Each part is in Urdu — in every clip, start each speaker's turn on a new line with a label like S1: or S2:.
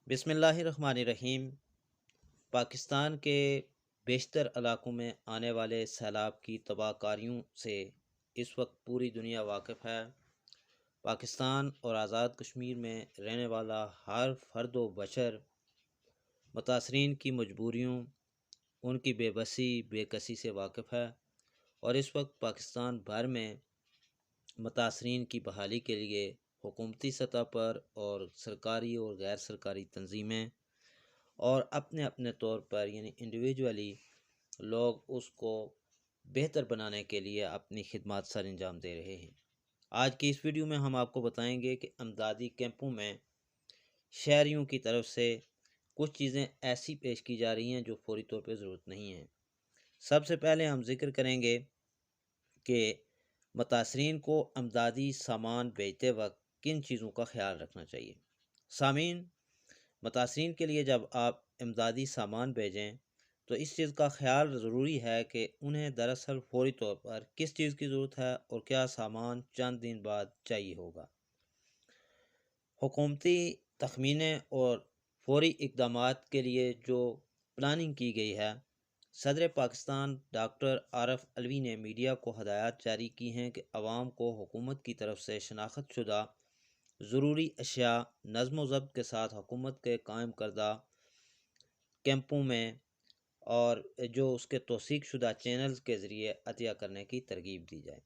S1: بسم اللہ الرحمن الرحیم۔ پاکستان کے بیشتر علاقوں میں آنے والے سیلاب کی تباہ کاریوں سے اس وقت پوری دنیا واقف ہے۔ پاکستان اور آزاد کشمیر میں رہنے والا ہر فرد و بشر متاثرین کی مجبوریوں، ان کی بے بسی بے کسی سے واقف ہے، اور اس وقت پاکستان بھر میں متاثرین کی بحالی کے لیے حکومتی سطح پر اور سرکاری اور غیر سرکاری تنظیمیں اور اپنے اپنے طور پر انڈیویجولی لوگ اس کو بہتر بنانے کے لیے اپنی خدمات سر انجام دے رہے ہیں۔ آج کی اس ویڈیو میں ہم آپ کو بتائیں گے کہ امدادی کیمپوں میں شہریوں کی طرف سے کچھ چیزیں ایسی پیش کی جا رہی ہیں جو فوری طور پہ ضرورت نہیں ہے۔ سب سے پہلے ہم ذکر کریں گے کہ متاثرین کو امدادی سامان بھیجتے وقت کن چیزوں کا خیال رکھنا چاہیے۔ سامعین، متاثرین کے لیے جب آپ امدادی سامان بھیجیں تو اس چیز کا خیال ضروری ہے کہ انہیں دراصل فوری طور پر کس چیز کی ضرورت ہے اور کیا سامان چند دن بعد چاہیے ہوگا۔ حکومتی تخمینے اور فوری اقدامات کے لیے جو پلاننگ کی گئی ہے، صدر پاکستان ڈاکٹر عارف علوی نے میڈیا کو ہدایات جاری کی ہیں کہ عوام کو حکومت کی طرف سے شناخت شدہ ضروری اشیاء نظم و ضبط کے ساتھ حکومت کے قائم کردہ کیمپوں میں اور جو اس کے توثیق شدہ چینلز کے ذریعے عطیہ کرنے کی ترغیب دی جائے۔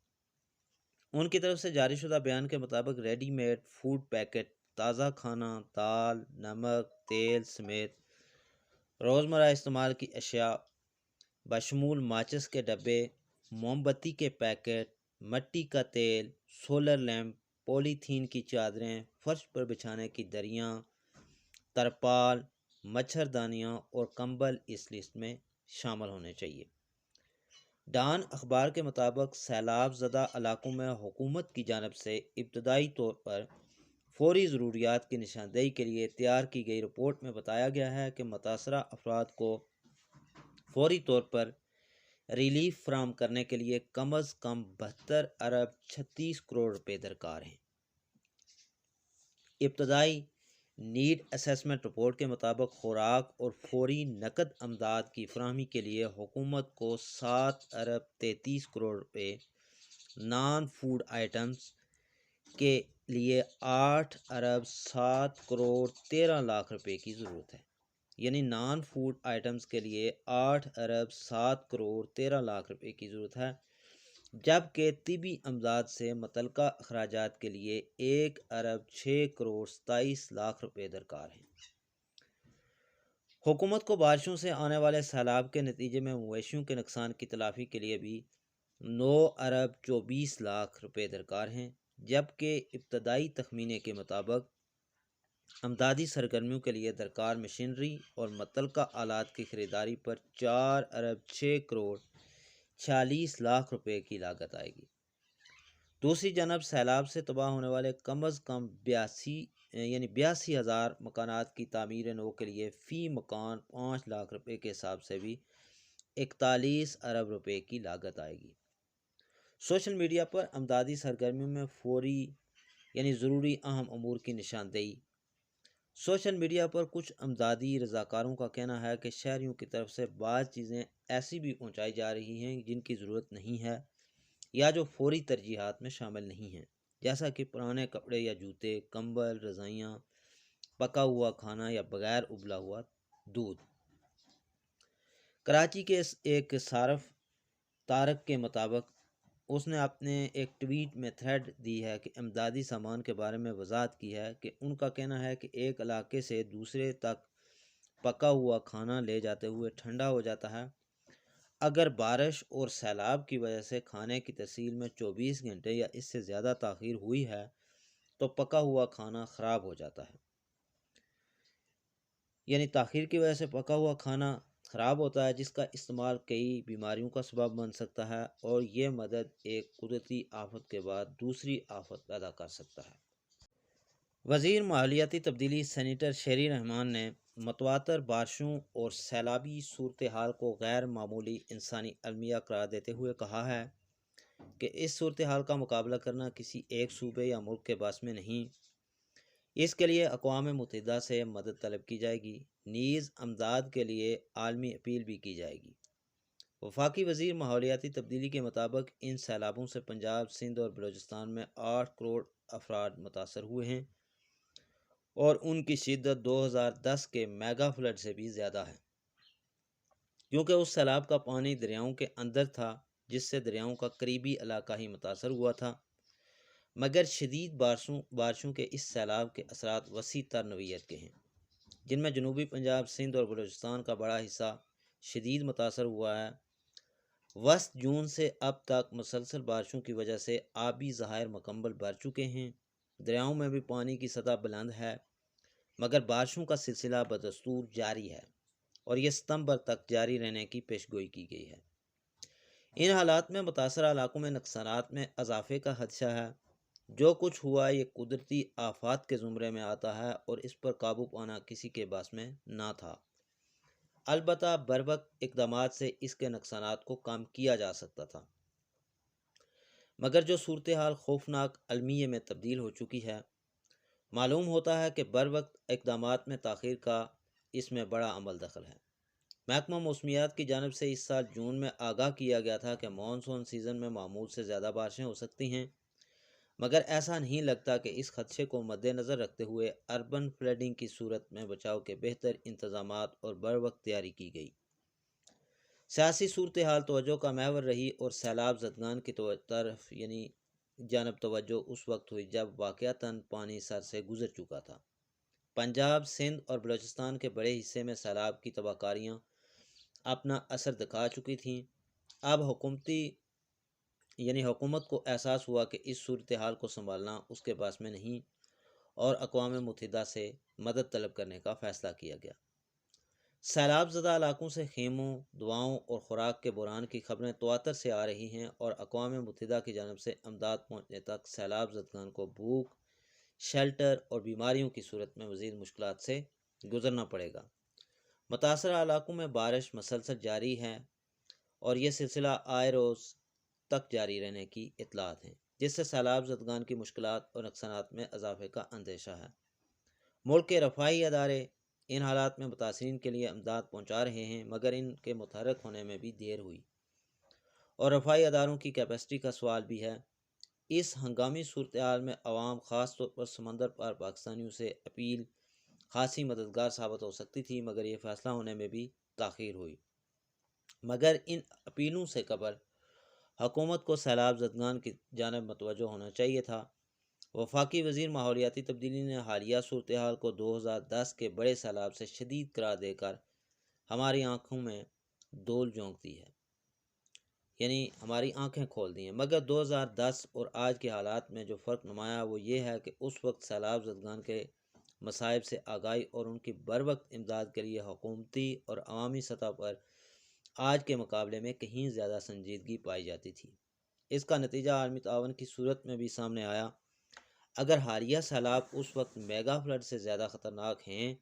S1: ان کی طرف سے جاری شدہ بیان کے مطابق ریڈی میڈ فوڈ پیکٹ، تازہ کھانا، دال، نمک، تیل سمیت روزمرہ استعمال کی اشیاء بشمول ماچس کے ڈبے، موم بتی کے پیکٹ، مٹی کا تیل، سولر لیمپ، پولی تھین کی چادریں، فرش پر بچھانے کی دریاں، ترپال، مچھردانیاں اور کمبل اس لسٹ میں شامل ہونے چاہیے۔ ڈان اخبار کے مطابق سیلاب زدہ علاقوں میں حکومت کی جانب سے ابتدائی طور پر فوری ضروریات کی نشاندہی کے لیے تیار کی گئی رپورٹ میں بتایا گیا ہے کہ متاثرہ افراد کو فوری طور پر ریلیف فراہم کرنے کے لیے کم از کم 72 ارب 36 کروڑ روپے درکار ہیں۔ ابتدائی نیڈ اسیسمنٹ رپورٹ کے مطابق خوراک اور فوری نقد امداد کی فراہمی کے لیے حکومت کو 7 ارب 33 کروڑ روپے، نان فوڈ آئٹمز کے لیے 8 ارب 7 کروڑ 13 لاکھ روپے کی ضرورت ہے۔ یعنی نان فوڈ آئٹمز کے لیے 8 ارب 7 کروڑ 13 لاکھ روپے کی ضرورت ہے، جبکہ طبی امداد سے متعلقہ اخراجات کے لیے 1 ارب 6 کروڑ 27 لاکھ روپے درکار ہیں۔ حکومت کو بارشوں سے آنے والے سیلاب کے نتیجے میں مویشیوں کے نقصان کی تلافی کے لیے بھی 9 ارب 24 لاکھ روپے درکار ہیں، جبکہ ابتدائی تخمینے کے مطابق امدادی سرگرمیوں کے لیے درکار مشینری اور متعلقہ آلات کی خریداری پر 4 ارب 6 کروڑ 46 لاکھ روپے کی لاگت آئے گی۔ دوسری جانب سیلاب سے تباہ ہونے والے کم از کم 82,000 مکانات کی تعمیر نو کے لیے فی مکان 5 لاکھ روپے کے حساب سے بھی 41 ارب روپے کی لاگت آئے گی۔ سوشل میڈیا پر امدادی سرگرمیوں میں فوری ضروری اہم امور کی نشاندہی۔ سوشل میڈیا پر کچھ امدادی رضاکاروں کا کہنا ہے کہ شہریوں کی طرف سے بعض چیزیں ایسی بھی پہنچائی جا رہی ہیں جن کی ضرورت نہیں ہے یا جو فوری ترجیحات میں شامل نہیں ہیں، جیسا کہ پرانے کپڑے یا جوتے، کمبل، رضائیاں، پکا ہوا کھانا یا بغیر ابلا ہوا دودھ۔ کراچی کے ایک صارف طارق کے مطابق اس نے اپنے ایک ٹویٹ میں تھریڈ دی ہے کہ امدادی سامان کے بارے میں وضاحت کی ہے کہ ان کا کہنا ہے کہ ایک علاقے سے دوسرے تک پکا ہوا کھانا لے جاتے ہوئے ٹھنڈا ہو جاتا ہے۔ اگر بارش اور سیلاب کی وجہ سے کھانے کی ترسیل میں 24 گھنٹے یا اس سے زیادہ تاخیر ہوئی ہے تو پکا ہوا کھانا خراب ہو جاتا ہے۔ تاخیر کی وجہ سے پکا ہوا کھانا خراب ہوتا ہے، جس کا استعمال کئی بیماریوں کا سبب بن سکتا ہے، اور یہ مدد ایک قدرتی آفت کے بعد دوسری آفت پیدا کر سکتا ہے۔ وزیر ماحولیاتی تبدیلی سینیٹر شیری رحمان نے متواتر بارشوں اور سیلابی صورتحال کو غیر معمولی انسانی المیہ قرار دیتے ہوئے کہا ہے کہ اس صورتحال کا مقابلہ کرنا کسی ایک صوبے یا ملک کے بس میں نہیں، اس کے لیے اقوام متحدہ سے مدد طلب کی جائے گی، نیز امداد کے لیے عالمی اپیل بھی کی جائے گی۔ وفاقی وزیر ماحولیاتی تبدیلی کے مطابق ان سیلابوں سے پنجاب، سندھ اور بلوچستان میں 8 کروڑ افراد متاثر ہوئے ہیں اور ان کی شدت 2010 کے میگا فلڈ سے بھی زیادہ ہے، کیونکہ اس سیلاب کا پانی دریاؤں کے اندر تھا، جس سے دریاؤں کا قریبی علاقہ ہی متاثر ہوا تھا۔ مگر شدید بارشوں کے اس سیلاب کے اثرات وسیع تر نوعیت کے ہیں، جن میں جنوبی پنجاب، سندھ اور بلوچستان کا بڑا حصہ شدید متاثر ہوا ہے۔ وسط جون سے اب تک مسلسل بارشوں کی وجہ سے آبی ذخائر مکمل بھر چکے ہیں، دریاؤں میں بھی پانی کی سطح بلند ہے، مگر بارشوں کا سلسلہ بدستور جاری ہے اور یہ ستمبر تک جاری رہنے کی پیشگوئی کی گئی ہے۔ ان حالات میں متاثرہ علاقوں میں نقصانات میں اضافے کا خدشہ ہے۔ جو کچھ ہوا یہ قدرتی آفات کے زمرے میں آتا ہے اور اس پر قابو پانا کسی کے بس میں نہ تھا۔ البتہ بروقت اقدامات سے اس کے نقصانات کو کم کیا جا سکتا تھا، مگر جو صورتحال خوفناک المیہ میں تبدیل ہو چکی ہے۔ معلوم ہوتا ہے کہ بروقت اقدامات میں تاخیر کا اس میں بڑا عمل دخل ہے۔ محکمہ موسمیات کی جانب سے اس سال جون میں آگاہ کیا گیا تھا کہ مانسون سیزن میں معمول سے زیادہ بارشیں ہو سکتی ہیں، مگر ایسا نہیں لگتا کہ اس خدشے کو مد نظر رکھتے ہوئے اربن فلڈنگ کی صورت میں بچاؤ کے بہتر انتظامات اور بروقت تیاری کی گئی۔ سیاسی صورتحال توجہ کا محور رہی اور سیلاب زدگان کی طرف جانب توجہ اس وقت ہوئی جب واقعتاً پانی سر سے گزر چکا تھا۔ پنجاب، سندھ اور بلوچستان کے بڑے حصے میں سیلاب کی تباہ کاریاں اپنا اثر دکھا چکی تھیں۔ اب حکومت کو احساس ہوا کہ اس صورتحال کو سنبھالنا اس کے پاس میں نہیں اور اقوام متحدہ سے مدد طلب کرنے کا فیصلہ کیا گیا۔ سیلاب زدہ علاقوں سے خیموں، دواؤں اور خوراک کے بحران کی خبریں تواتر سے آ رہی ہیں اور اقوام متحدہ کی جانب سے امداد پہنچنے تک سیلاب زدگان کو بھوک، شیلٹر اور بیماریوں کی صورت میں مزید مشکلات سے گزرنا پڑے گا۔ متاثرہ علاقوں میں بارش مسلسل جاری ہے اور یہ سلسلہ آئے روز تک جاری رہنے کی اطلاعات ہیں، جس سے سیلاب زدگان کی مشکلات اور نقصانات میں اضافے کا اندیشہ ہے۔ ملک کے رفاہی ادارے ان حالات میں متاثرین کے لیے امداد پہنچا رہے ہیں، مگر ان کے متحرک ہونے میں بھی دیر ہوئی اور رفاہی اداروں کی کیپیسٹی کا سوال بھی ہے۔ اس ہنگامی صورتحال میں عوام، خاص طور پر سمندر پار پاکستانیوں سے اپیل خاصی مددگار ثابت ہو سکتی تھی، مگر یہ فیصلہ ہونے میں بھی تاخیر ہوئی۔ مگر ان اپیلوں سے قبل حکومت کو سیلاب زدگان کی جانب متوجہ ہونا چاہیے تھا۔ وفاقی وزیر ماحولیاتی تبدیلی نے حالیہ صورتحال کو 2010 کے بڑے سیلاب سے شدید قرار دے کر ہماری آنکھوں میں دول جھونک دی ہے، ہماری آنکھیں کھول دی ہیں۔ مگر 2010 اور آج کے حالات میں جو فرق نمایاں وہ یہ ہے کہ اس وقت سیلاب زدگان کے مصائب سے آگاہی اور ان کی بروقت امداد کے لیے حکومتی اور عوامی سطح پر آج کے مقابلے میں کہیں زیادہ سنجیدگی پائی جاتی تھی۔ اس کا نتیجہ عالمی تعاون کی صورت میں بھی سامنے آیا۔ اگر حالیہ سیلاب اس وقت میگا فلڈ سے زیادہ خطرناک ہیں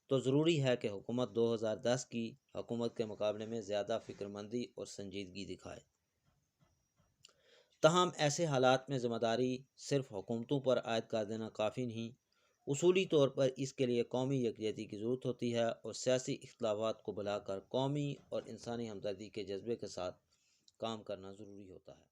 S1: تو ضروری ہے کہ حکومت 2010 کی حکومت کے مقابلے میں زیادہ فکر مندی اور سنجیدگی دکھائے۔ تاہم ایسے حالات میں ذمہ داری صرف حکومتوں پر عائد کر دینا کافی نہیں، اصولی طور پر اس کے لیے قومی یکجہتی کی ضرورت ہوتی ہے اور سیاسی اختلافات کو بھلا کر قومی اور انسانی ہمدردی کے جذبے کے ساتھ کام کرنا ضروری ہوتا ہے۔